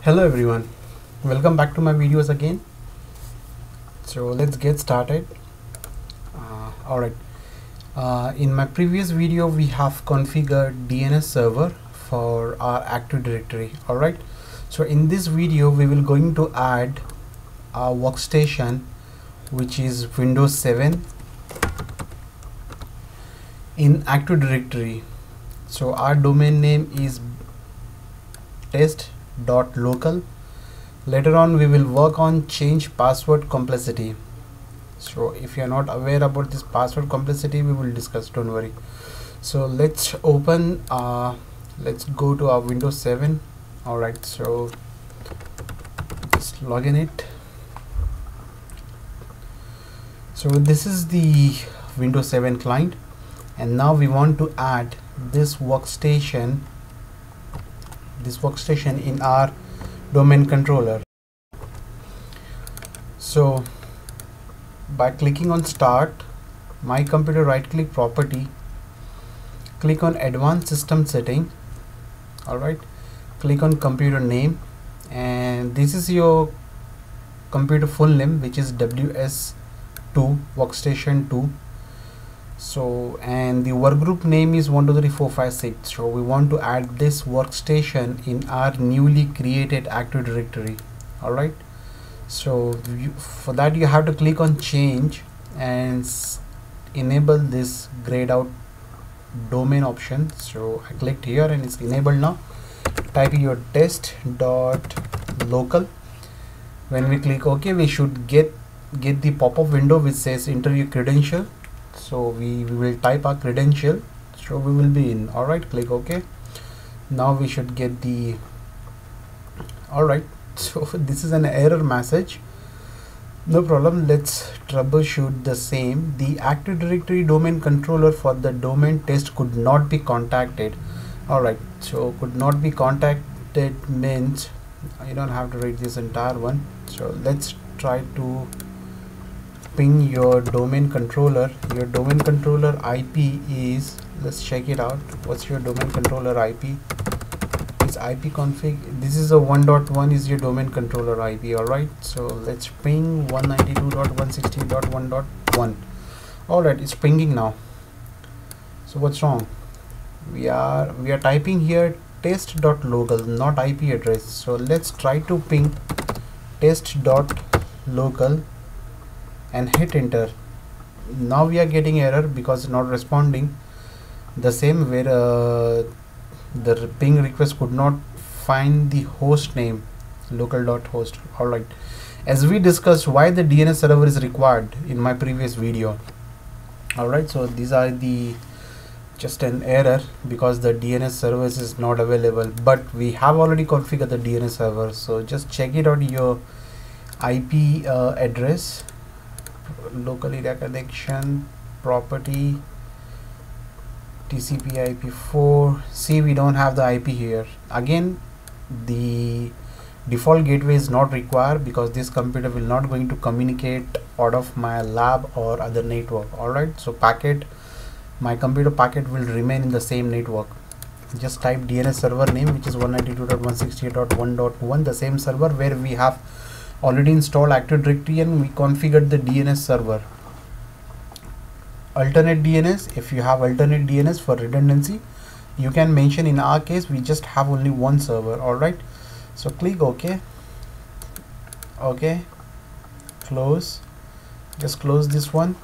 Hello everyone, welcome back to my videos again. So let's get started. Alright, in my previous video we have configured DNS server for our Active Directory. Alright, so in this video we will going to add a workstation which is Windows 7 in Active Directory. So our domain name is test.local. Later on we will work on change password complexity. So if you are not aware about this password complexity, we will discuss, don't worry. So let's open let's go to our Windows 7. Alright, so just log in it. So this is the Windows 7 client, and now we want to add this workstation in our domain controller. So by clicking on start, my computer, right click property, click on advanced system setting. Alright, click on computer name, and this is your computer full name, which is WS2 workstation 2. So, and the workgroup name is 1 2 3 4 5 6. So we want to add this workstation in our newly created Active Directory. Alright, so for that you have to click on change and enable this grayed out domain option. So I clicked here and it's enabled now. Type your test.local. When we click OK, we should get the pop-up window which says enter your credential. So we will type our credential, so we will be in. Alright, click OK. Now we should get the alright. So this is an error message. No problem, let's troubleshoot the same. The Active Directory domain controller for the domain test could not be contacted. Alright, so could not be contacted means you don't have to read this entire one. So let's try to ping your domain controller. Your domain controller IP is, let's check it out. What's your domain controller IP? It's IP config. This is a 1.1 is your domain controller IP. Alright, so let's ping 192.168.1.1. Alright, it's pinging now. So what's wrong? We are typing here test.local, not IP address. So let's try to ping test.local and hit enter. Now we are getting error because it's not responding. The same where the ping request could not find the host name local.host. Alright, as we discussed why the DNS server is required in my previous video. Alright, so these are the just an error because the DNS service is not available, but we have already configured the DNS server. So just check it out, your IP address, local area connection, property, TCP IP4. See, we don't have the IP here. Again, the default gateway is not required because this computer will not going to communicate out of my lab or other network. Alright, so packet, my computer packet will remain in the same network. Just type DNS server name, which is 192.168.1.1, the same server where we have already installed Active Directory and we configured the DNS server. Alternate DNS, if you have alternate DNS for redundancy, you can mention. In our case, we just have only one server. Alright, so click OK. OK, close, just close this one.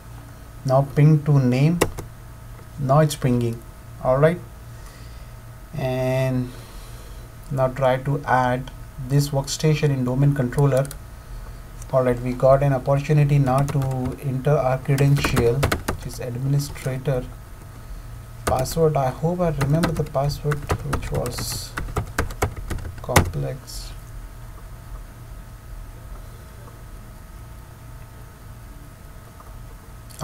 Now ping to name. Now it's pinging. Alright, and now try to add this workstation in domain controller. Alright, we got an opportunity now to enter our credential, which is administrator. Password, I hope I remember the password, which was complex.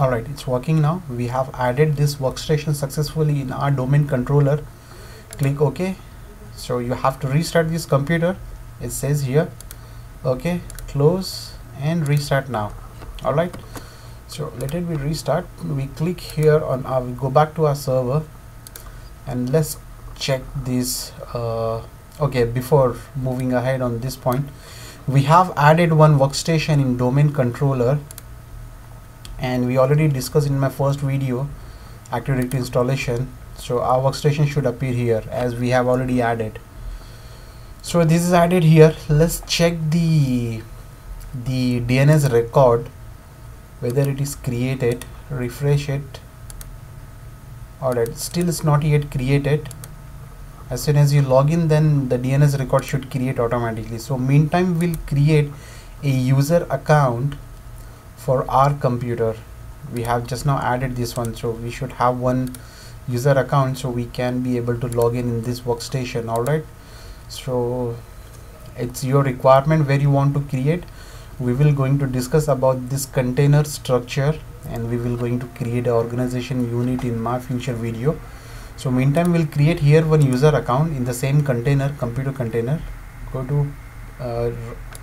Alright, it's working now. We have added this workstation successfully in our domain controller. Click OK. So you have to restart this computer, it says here. OK, close and restart now. Alright, so let it be restart. We click here on our, we go back to our server and let's check this Okay, before moving ahead on this point, we have added one workstation in domain controller, and we already discussed in my first video Active Directory installation. So our workstation should appear here as we have already added. So this is added here. Let's check the DNS record, whether it is created. Refresh it. Alright, still it's not yet created. As soon as you log in, then the DNS record should create automatically. So meantime, we'll create a user account for our computer. We have just now added this one, so we should have one user account so we can be able to log in this workstation. Alright, so it's your requirement where you want to create. We will going to discuss about this container structure, and we will going to create an organization unit in my future video. So meantime, we'll create here one user account in the same container, computer container. Go to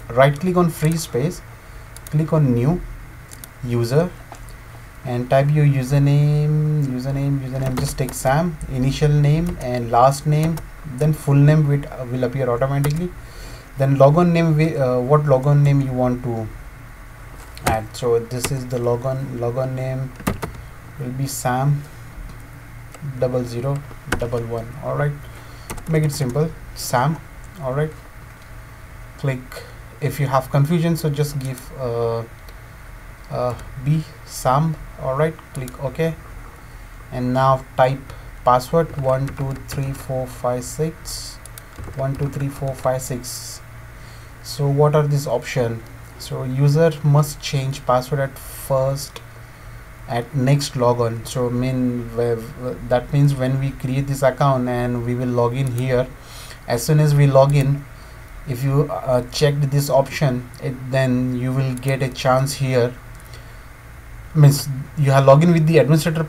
right click on free space, click on new user, and type your username. Just take Sam, initial name and last name, then full name will appear automatically. Then logon name, what logon name you want to add. So this is the logon name will be Sam 0011. All right, make it simple, Sam. All right, click. If you have confusion, so just give B Sam. All right, click OK, and now type password 123456 123456. So what are these options? So user must change password at next logon. So that means when we create this account and we will log in here, as soon as we log in, if you checked this option, then you will get a chance here. Means you have login with the administrator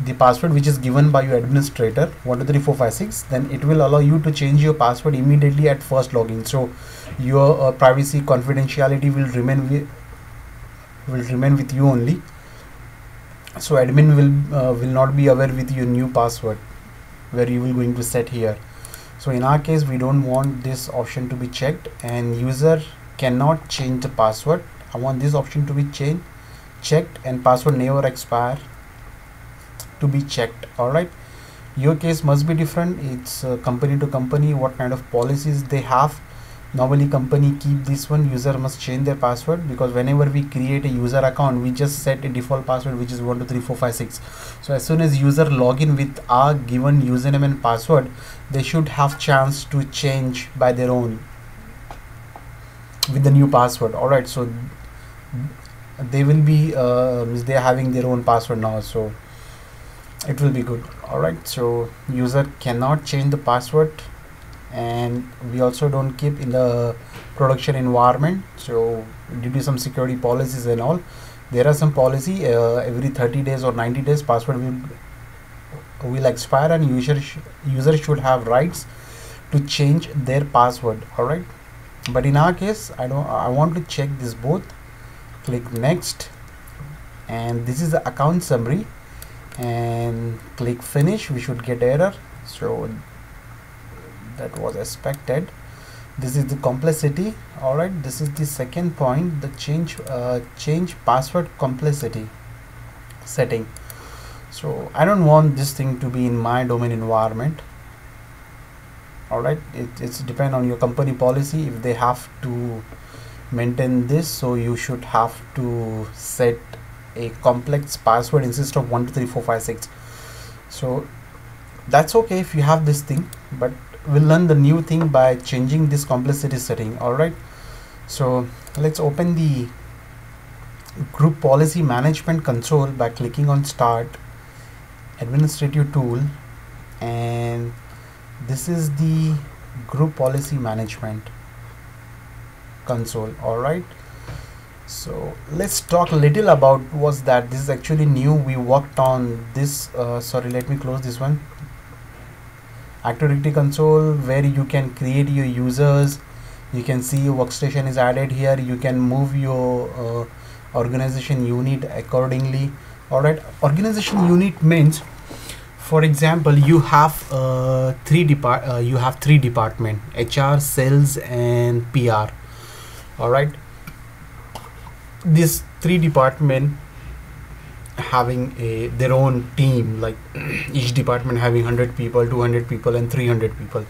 the password which is given by your administrator 123456, then it will allow you to change your password immediately at first login. So your privacy confidentiality will remain with you only. So admin will not be aware with your new password where you will going to set here. So in our case, we don't want this option to be checked, and user cannot change the password. I want this option to be checked, and password never expire to be checked. All right, your case must be different. It's company to company what kind of policies they have. Normally company keep this one, user must change their password, because whenever we create a user account, we just set a default password which is 123456. So as soon as user login with our given username and password, they should have chance to change by their own with the new password. All right, so they will be they're having their own password now, so it will be good. All right, so user cannot change the password, and we also don't keep in the production environment. So due to some security policies and all, there are some policy every 30 days or 90 days password will expire, and user should have rights to change their password. All right, but in our case, I want to check this both. Click next, and this is the account summary, and click finish. We should get error, so that was expected. This is the complexity. All right, this is the second point, the change password complexity setting. So I don't want this thing to be in my domain environment. All right, it's depend on your company policy if they have to maintain this. So you should have to set a complex password instead of 123456. So that's okay if you have this thing, but we'll learn the new thing by changing this complexity setting. All right, so let's open the group policy management console by clicking on start administrative tool, and this is the group policy management console. All right, so let's talk a little about what's that. This is actually new. We worked on this sorry, let me close this one. Active Directory console, where you can create your users. You can see your workstation is added here. You can move your organization unit accordingly. All right, organization unit means For example, you have you have three department: HR, sales, and PR. All right, these three department having their own team, like each department having 100 people, 200 people, and 300 people.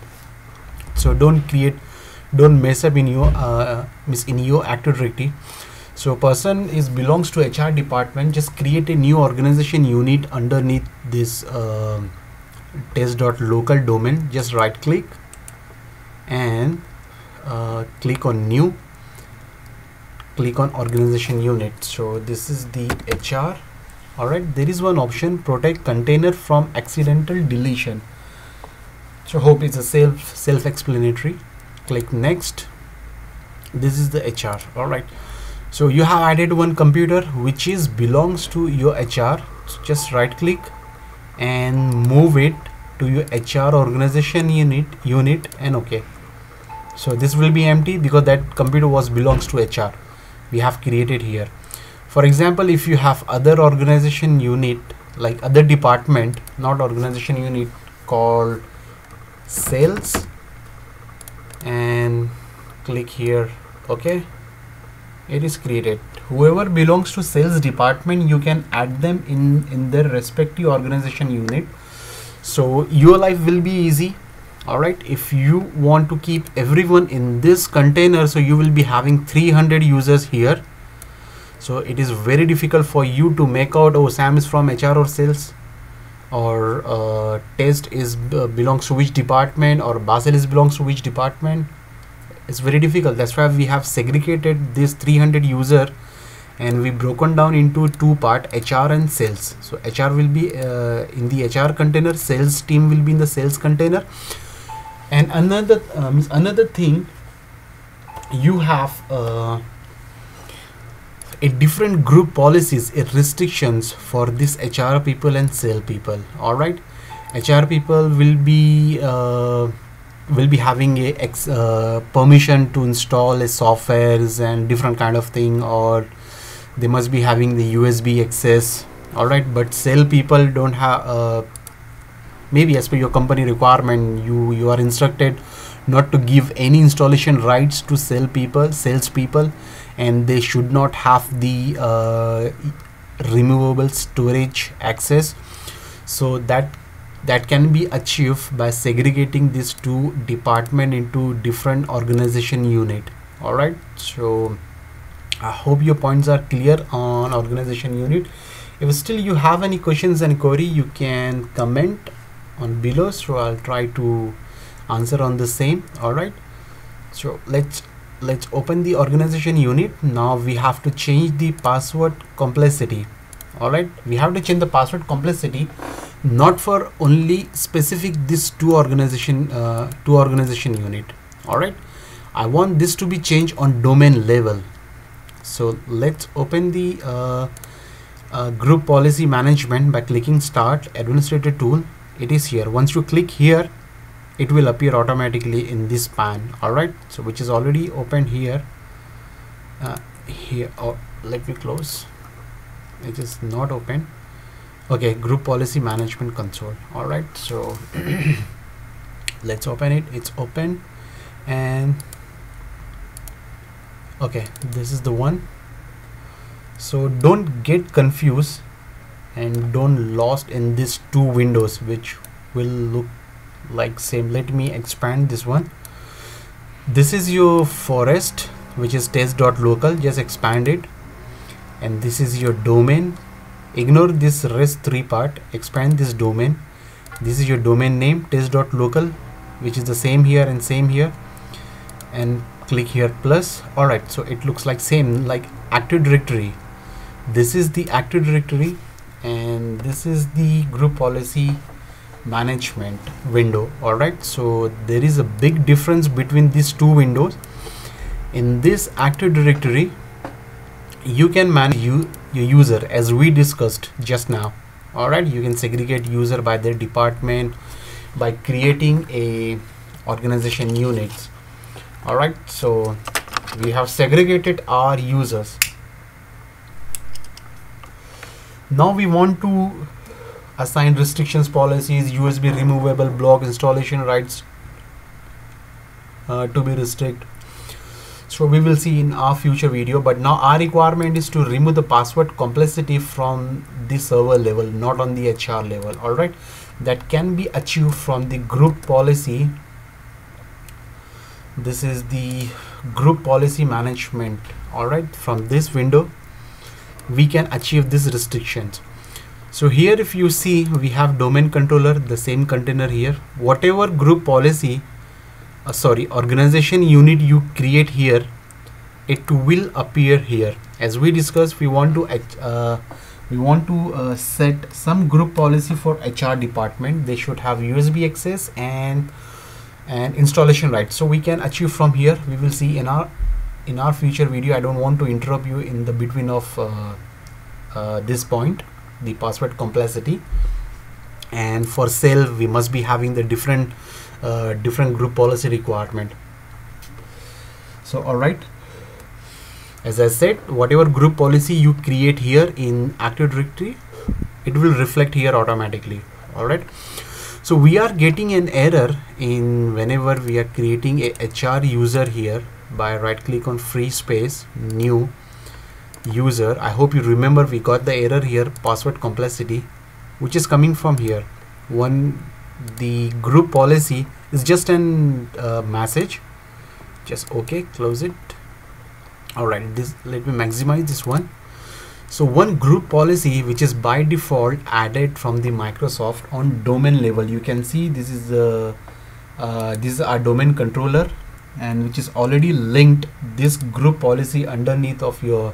So don't mess up in your in your Active Directory. So person is belongs to HR department, just create a new organization unit underneath this test.local domain. Just right click and click on new, click on organization unit. So this is the HR. All right, there is one option, protect container from accidental deletion. So hope it's a self-explanatory. Click next. This is the HR. All right, so you have added one computer which is belongs to your HR. So just right click and move it to your HR organization unit and OK. So this will be empty because that computer was belongs to HR. We have created here. For example, if you have other organization unit, like other department, not organization unit, called sales, and click here, okay, it is created. Whoever belongs to sales department, you can add them in their respective organization unit, so your life will be easy. All right, if you want to keep everyone in this container, so you will be having 300 users here. So it is very difficult for you to make out, oh, Sam is from HR or sales, or test is belongs to which department, or Basil is belongs to which department. It's very difficult. That's why we have segregated this 300 user and we broken down into two part, HR and sales. So HR will be in the HR container, sales team will be in the sales container. And another thing, you have a different group policies, restrictions for this HR people and sale people. All right, HR people will be having a permission to install a softwares and different kind of thing, or they must be having the USB access. All right, but sale people don't have. Maybe as per your company requirement, you are instructed not to give any installation rights to sales people, and they should not have the removable storage access. So that can be achieved by segregating these two department into different organization unit. All right, so I hope your points are clear on organization unit. If still you have any questions and query, you can comment on below, so I'll try to answer on the same. All right, so let's open the organization unit. Now we have to change the password complexity. All right, we have to change the password complexity, not for only specific this two organization unit. All right, I want this to be changed on domain level. So let's open the group policy management by clicking start administrator tool. It is here. Once you click here, it will appear automatically in this pan. All right, so which is already opened here. Here, oh, let me close. It is not open. Okay, group policy management console. All right, so let's open it. It's open, and okay, this is the one. So don't get confused and don't lost in these two windows which will look like same. Let me expand this one. This is your forest, which is test.local. Just expand it, and this is your domain. Ignore this rest three part, expand this domain. This is your domain name, test.local, which is the same here and same here, and click here plus. All right, so it looks like same like Active Directory. This is the Active Directory, and this is the group policy management window. All right, so there is a big difference between these two windows. In this Active Directory, you can manage your user as we discussed just now. All right, you can segregate user by their department by creating a organization units. All right, so we have segregated our users. Now we want to assign restrictions policies, USB removable block installation rights to be restrict. So we will see in our future video, but now our requirement is to remove the password complexity from the server level, not on the HR level. All right, that can be achieved from the group policy. This is the group policy management. All right, from this window we can achieve these restrictions. So here if you see, we have domain controller, the same container here. Whatever group policy organization unit you create here, it will appear here. As we discussed, we want to set some group policy for HR department. They should have USB access and installation rights. So we can achieve from here. We will see in our future video. I don't want to interrupt you in the between of this point, the password complexity. And for sale, we must be having the different group policy requirement. So all right, as I said, whatever group policy you create here in Active Directory, it will reflect here automatically. All right, so we are getting an error in whenever we are creating a HR user here by right click on free space, new user. I hope you remember we got the error here, password complexity, which is coming from here. The group policy is just an message. Just okay, close it. All right, let me maximize this one. So one group policy which is by default added from the Microsoft on domain level. You can see this is our domain controller, and which is already linked this group policy underneath of your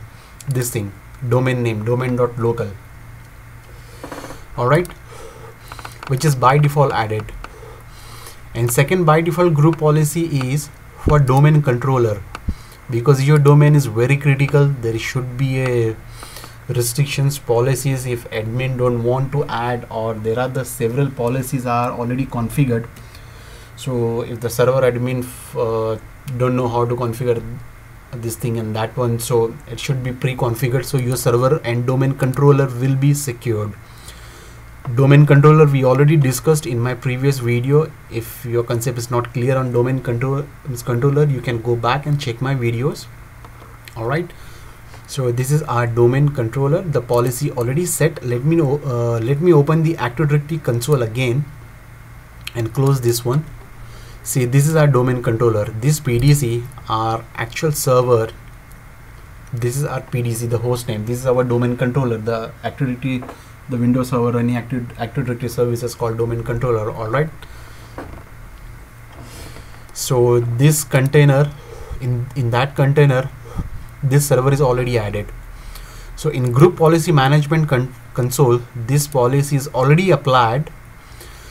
this thing, domain name, domain.local. all right, which is by default added. And second by default group policy is for domain controller, because your domain is very critical. There should be a restrictions policies if admin don't want to add, or there are the several policies are already configured. So if the server admin don't know how to configure this thing and that one, so it should be pre-configured, so your server and domain controller will be secured. Domain controller we already discussed in my previous video. If your concept is not clear on domain controller, you can go back and check my videos. All right, so this is our domain controller, the policy already set. Let me open the Active Directory console again and close this one. See, this is our domain controller. This PDC, our actual server. This is our PDC, the host name. This is our domain controller, the Active Directory, the Windows server running Active Directory services called domain controller. All right. So this container, in that container, this server is already added. So in group policy management console, this policy is already applied.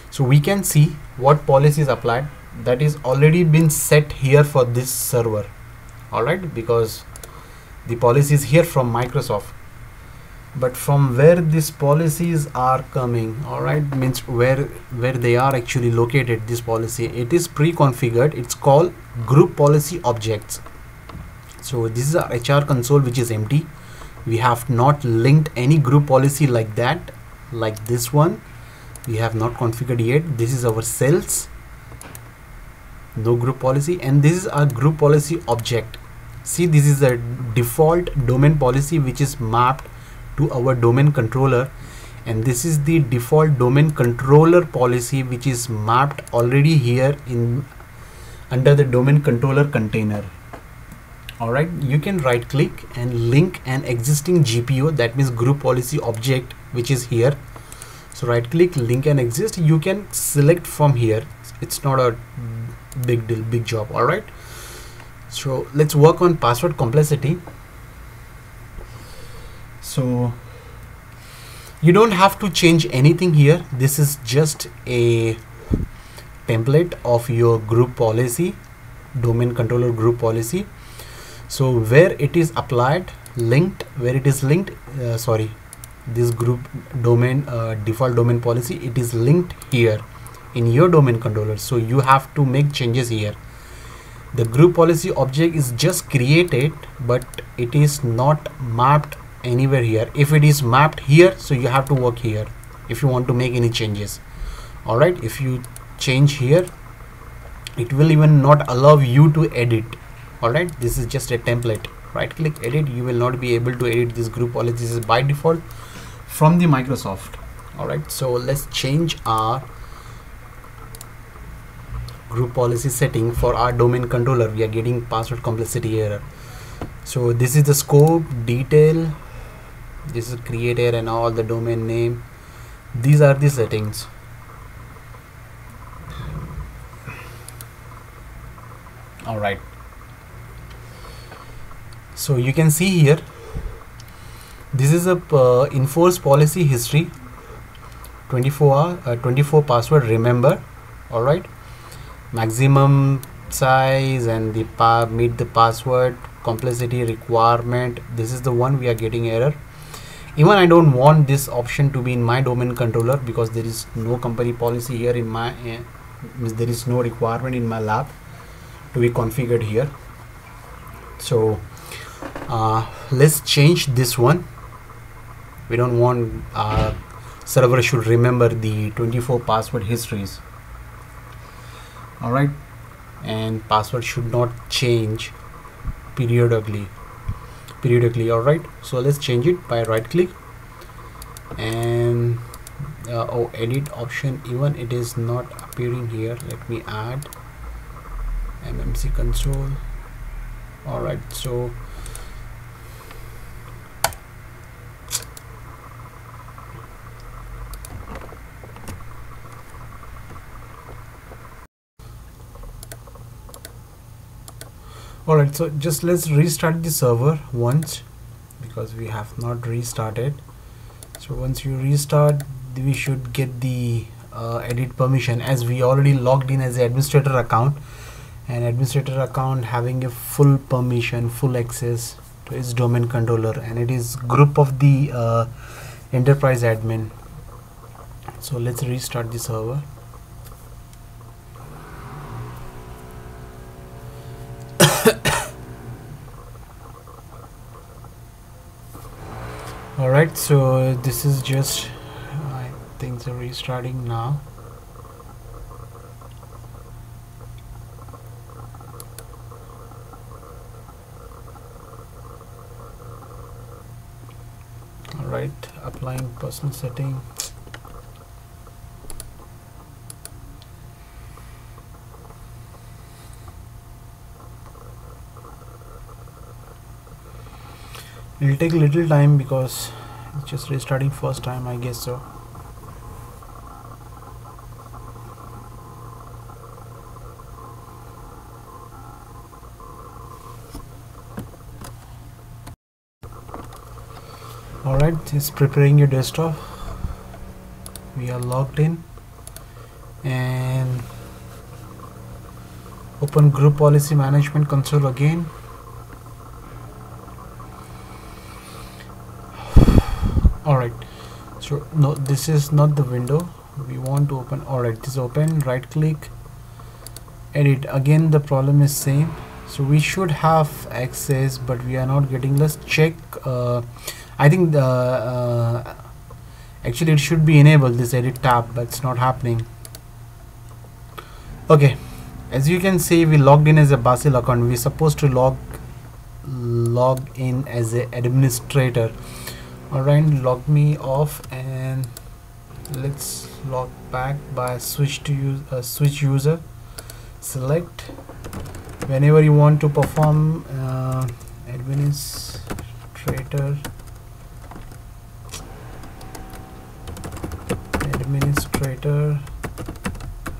So we can see what policy is applied. That is already been set here for this server. All right, because the policy is here from Microsoft. But from where these policies are coming, all right, means where they are actually located, this policy, it is pre-configured. It's called group policy objects. So this is our HR console, which is empty. We have not linked any group policy like that, like this one we have not configured yet. This is our sales, no group policy, and this is our group policy object. See, this is the default domain policy which is mapped to our domain controller, and this is the default domain controller policy which is mapped already here in under the domain controller container. All right, you can right click and link an existing GPO, that means group policy object, which is here. So right click, link and exist. You can select from here. It's not a big deal, big job. All right, so let's work on password complexity. So you don't have to change anything here. This is just a template of your group policy, domain controller group policy. So where it is applied, linked, where it is linked, this group domain default domain policy, it is linked here in your domain controller. So you have to make changes here. The group policy object is just created, but it is not mapped anywhere here. If it is mapped here, so you have to work here. if you want to make any changes. All right, if you change here, it will even not allow you to edit. All right, this is just a template. Right click edit, you will not be able to edit this group policy. This is by default from the Microsoft. All right, so let's change our group policy setting for our domain controller. We are getting password complexity error. So this is the scope, detail, this is creator and all, the domain name. These are the settings. All right, so you can see here, this is a enforce policy history, 24 password remember. All right, maximum size and the meet the password complexity requirement. This is the one we are getting error. Even I don't want this option to be in my domain controller because there is no company policy here in my there is no requirement in my lab to be configured here. So let's change this one. We don't want our server should remember the 24 password histories. All right, and password should not change periodically. All right, so let's change it by right click and edit option. Even it is not appearing here. Let me add MMC console. All right, so alright, so just let's restart the server once because we have not restarted. So once you restart, we should get the edit permission, as we already logged in as the administrator account, and administrator account having a full permission, full access to its domain controller, and it is group of the enterprise admin. So let's restart the server. Alright, so this is just, I think they're restarting now. Alright, applying personal setting. It'll take a little time because it's just restarting first time, I guess so. Alright, it's preparing your desktop. We are logged in and open group policy management console again. Alright, so no, this is not the window we want to open. Alright, this open, right click, edit. Again the problem is same, so we should have access but we are not getting. Let's check. I think the actually it should be enabled, this edit tab, but it's not happening. Okay, as you can see, we logged in as a Basil account. We're supposed to log in as a administrator. Alright, log me off and let's log back by switch to switch user. Select whenever you want to perform administrator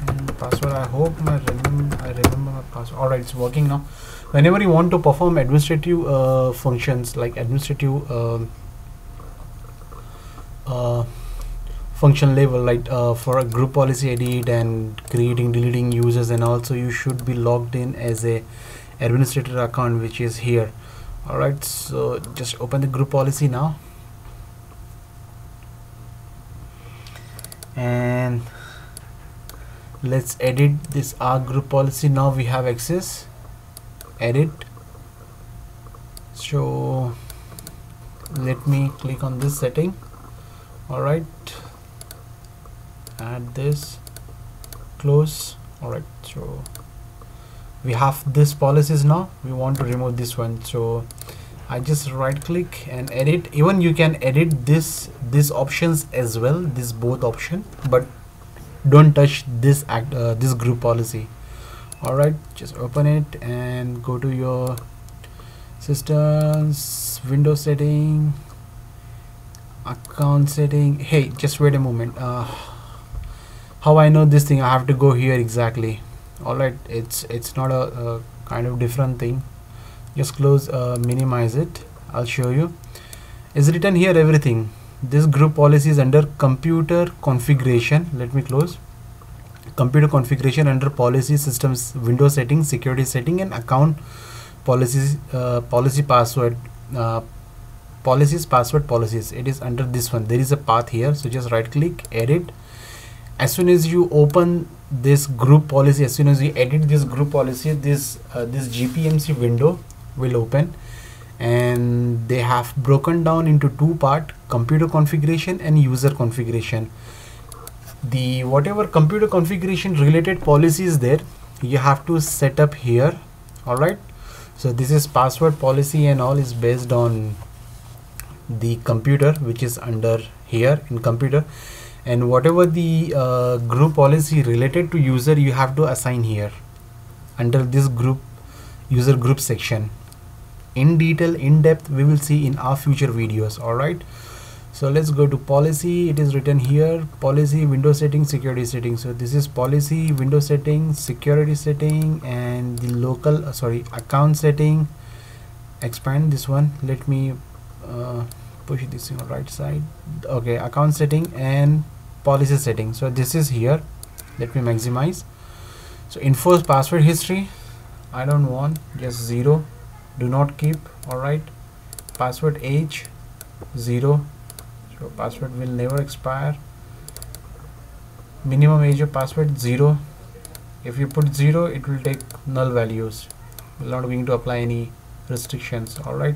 and password. I hope I remember my password. Alright, it's working now. Whenever you want to perform administrative functions like administrative function level, like for a group policy edit and creating, deleting users, and also you should be logged in as a administrator account, which is here. Alright, so just open the group policy now and let's edit this our group policy. Now we have access, edit. So let me click on this setting. Alright, add this, close. Alright, so we have this policies now. We want to remove this one, so I just right click and edit. Even you can edit this options as well, this both option, but don't touch this this group policy. All right, just open it and go to your systems, Windows setting, account setting. Hey, just wait a moment. How I know this thing? I have to go here exactly. All right, it's not a kind of different thing. Just close, minimize it. I'll show you. It's written here everything. This group policy is under computer configuration. Let me close. Computer configuration under policy, systems, Windows setting, security setting, and account policies, policy password, policies, password policies. It is under this one. There is a path here, so just right click, edit. As soon as you open this group policy, as soon as you edit this group policy, this GPMC window will open, and they have broken down into two parts: computer configuration and user configuration. The whatever computer configuration related policies there, you have to set up here. All right, so this is password policy and all is based on the computer, which is under here in computer, and whatever the group policy related to user, you have to assign here under this group, user group section. In detail, in depth, we will see in our future videos. All right, so let's go to policy. It is written here, policy, Windows setting, security setting. So this is policy, Windows setting, security setting, and the local account setting. Expand this one. Let me push this on the right side. Okay, account setting and policy setting. So this is here. Let me maximize. So enforce password history, I don't want, just 0. Do not keep. All right, password age 0, so password will never expire. Minimum age of password 0. If you put 0, it will take null values, will not going to apply any restrictions. All right,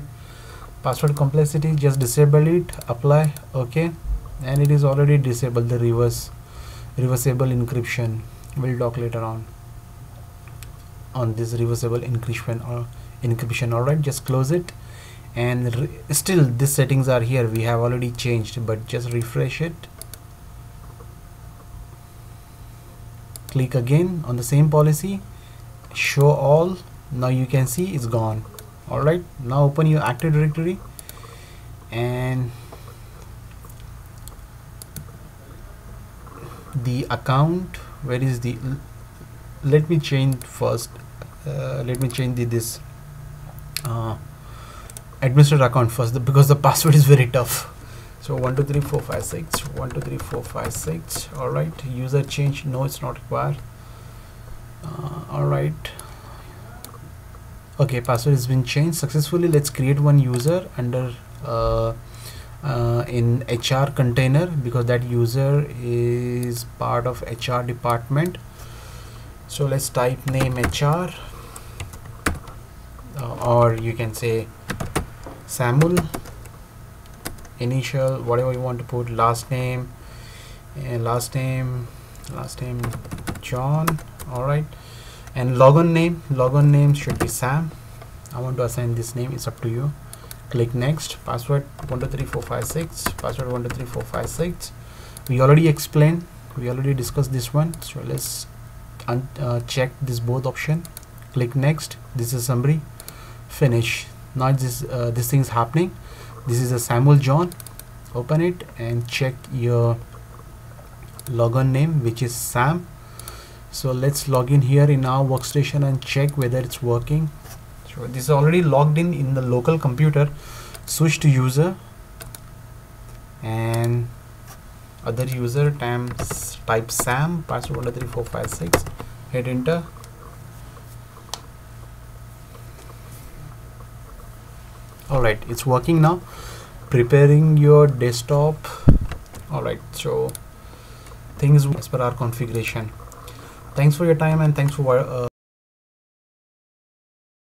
password complexity, just disable it, apply. Okay, and it is already disabled, the reversible encryption. We'll talk later on this reversible encryption or encryption. All right, just close it, and still these settings are here, we have already changed, but just refresh it. Click again on the same policy, show all. Now you can see it's gone. All right, now open your Active Directory and the account. Where is the, let me change first, let me change this administrator account first, because the password is very tough. So 123456 123456. all right, user change, no, it's not required. All right, okay, password has been changed successfully. Let's create one user under in HR container, because that user is part of HR department. So let's type name HR, or you can say Samuel, initial, whatever you want to put, last name, and last name John. All right, and logon name should be Sam. I want to assign this name, it's up to you. Click next. Password 123456, password 123456. We already explained, we already discussed this one, so let's check this both option. Click next. This is summary, finish. Now this thing is happening. This is a Samuel John. Open it and check your logon name, which is Sam. So let's log in here in our workstation and check whether it's working. So this is already logged in the local computer. Switch to user and other user, type Sam, password 123456, hit enter. All right, it's working now. Preparing your desktop. All right, so things as per our configuration. Thanks for your time and thanks for